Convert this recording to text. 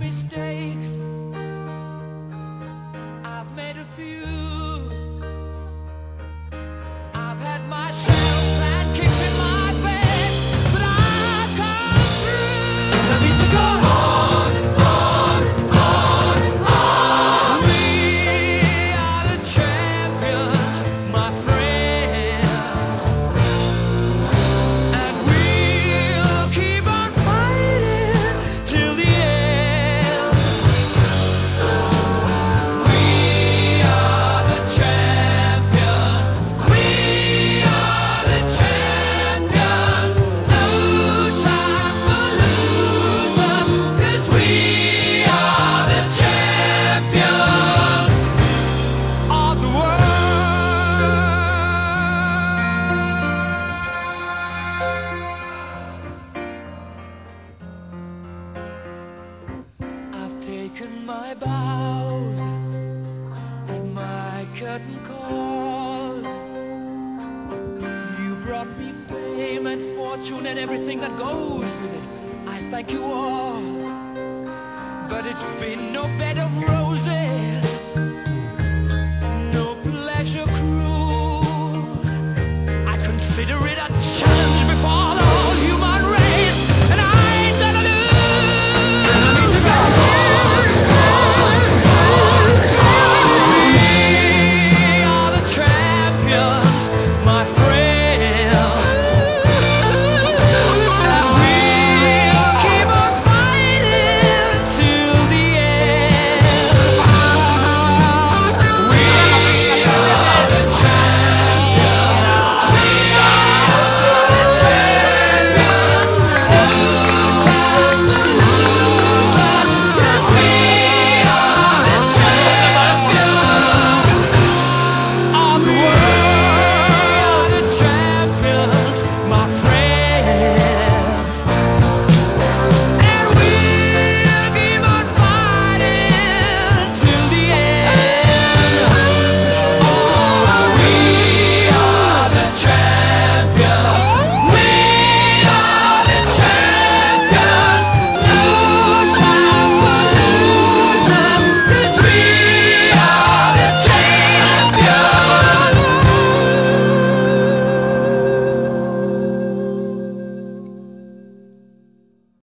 mistakes. I've made a few. I've had my shadows and kicks in my face, but I've come through. Let me to go on, on, on, on. We are the champions, my friends, and we'll keep on fighting till the end. We are the champions. We are the champions. No time for losers, 'cause we are the champions of the world. I've taken my bows and my curtain calls. You brought me fame and fortune and everything that goes with it. I thank you all, but it's been no bed of roses.